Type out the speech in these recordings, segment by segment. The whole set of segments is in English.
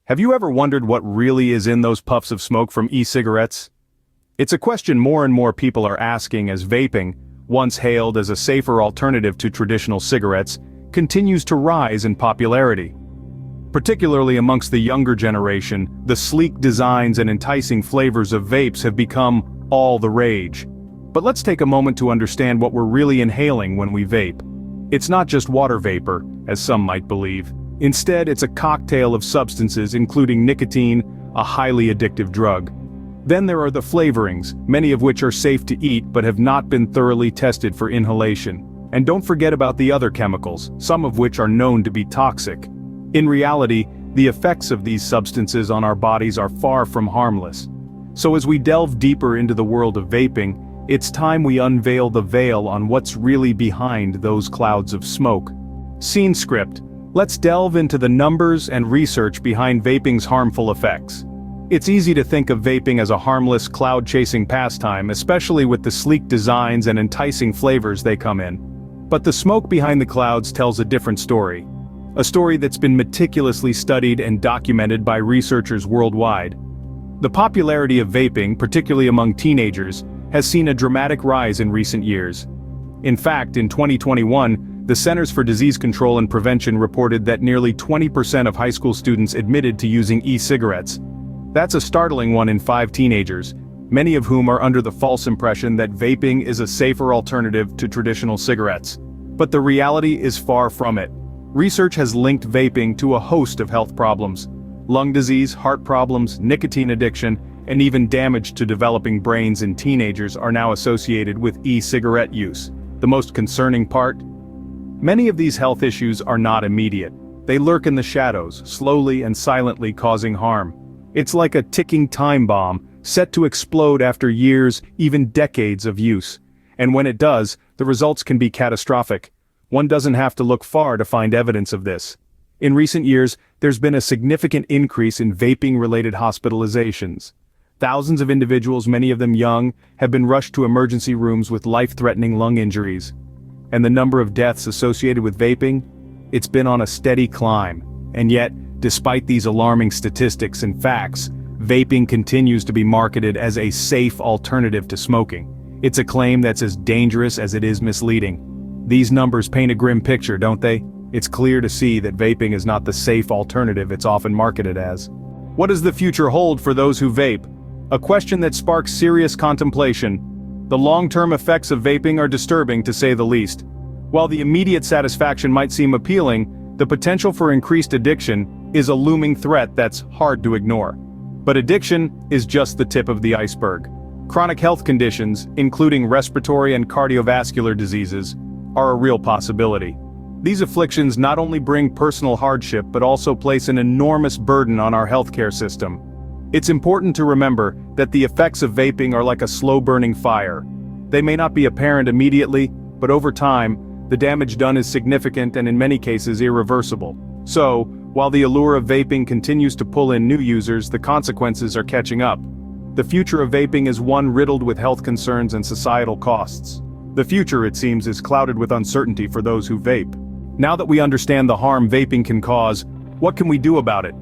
Have you ever wondered what really is in those puffs of smoke from e-cigarettes? It's a question more and more people are asking as vaping, once hailed as a safer alternative to traditional cigarettes, continues to rise in popularity. Particularly amongst the younger generation, the sleek designs and enticing flavors of vapes have become all the rage. But let's take a moment to understand what we're really inhaling when we vape. It's not just water vapor, as some might believe. Instead, it's a cocktail of substances including nicotine, a highly addictive drug. Then there are the flavorings, many of which are safe to eat but have not been thoroughly tested for inhalation. And don't forget about the other chemicals, some of which are known to be toxic. In reality, the effects of these substances on our bodies are far from harmless. So as we delve deeper into the world of vaping, it's time we unveil the veil on what's really behind those clouds of smoke. Scene script. Let's delve into the numbers and research behind vaping's harmful effects. It's easy to think of vaping as a harmless, cloud-chasing pastime, especially with the sleek designs and enticing flavors they come in. But the smoke behind the clouds tells a different story. A story that's been meticulously studied and documented by researchers worldwide. The popularity of vaping, particularly among teenagers, has seen a dramatic rise in recent years. In fact, in 2021, the Centers for Disease Control and Prevention reported that nearly 20% of high school students admitted to using e-cigarettes. That's a startling 1 in 5 teenagers, many of whom are under the false impression that vaping is a safer alternative to traditional cigarettes. But the reality is far from it. Research has linked vaping to a host of health problems. Lung disease, heart problems, nicotine addiction, and even damage to developing brains in teenagers are now associated with e-cigarette use. The most concerning part? Many of these health issues are not immediate. They lurk in the shadows, slowly and silently causing harm. It's like a ticking time bomb, set to explode after years, even decades of use. And when it does, the results can be catastrophic. One doesn't have to look far to find evidence of this. In recent years, there's been a significant increase in vaping-related hospitalizations. Thousands of individuals, many of them young, have been rushed to emergency rooms with life-threatening lung injuries. And the number of deaths associated with vaping? It's been on a steady climb. And yet, despite these alarming statistics and facts, vaping continues to be marketed as a safe alternative to smoking. It's a claim that's as dangerous as it is misleading. These numbers paint a grim picture, don't they? It's clear to see that vaping is not the safe alternative it's often marketed as. What does the future hold for those who vape? A question that sparks serious contemplation. The long-term effects of vaping are disturbing, to say the least. While the immediate satisfaction might seem appealing, the potential for increased addiction is a looming threat that's hard to ignore. But addiction is just the tip of the iceberg. Chronic health conditions, including respiratory and cardiovascular diseases, are a real possibility. These afflictions not only bring personal hardship but also place an enormous burden on our healthcare system. It's important to remember that the effects of vaping are like a slow-burning fire. They may not be apparent immediately, but over time, the damage done is significant and in many cases irreversible. So, while the allure of vaping continues to pull in new users, the consequences are catching up. The future of vaping is one riddled with health concerns and societal costs. The future, it seems, is clouded with uncertainty for those who vape. Now that we understand the harm vaping can cause, what can we do about it?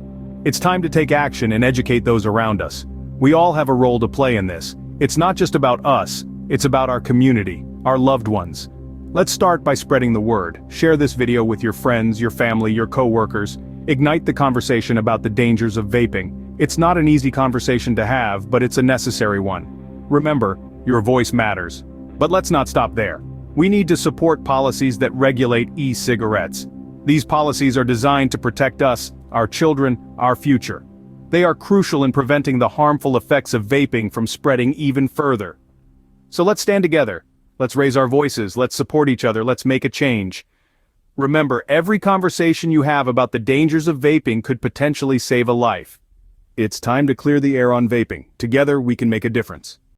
It's time to take action and educate those around us. We all have a role to play in this. It's not just about us, it's about our community, our loved ones. Let's start by spreading the word. Share this video with your friends, your family, your co-workers. Ignite the conversation about the dangers of vaping. It's not an easy conversation to have, but it's a necessary one. Remember, your voice matters. But let's not stop there. We need to support policies that regulate e-cigarettes. These policies are designed to protect us, our children, our future. They are crucial in preventing the harmful effects of vaping from spreading even further. So let's stand together. Let's raise our voices, let's support each other, let's make a change. Remember, every conversation you have about the dangers of vaping could potentially save a life. It's time to clear the air on vaping. Together we can make a difference.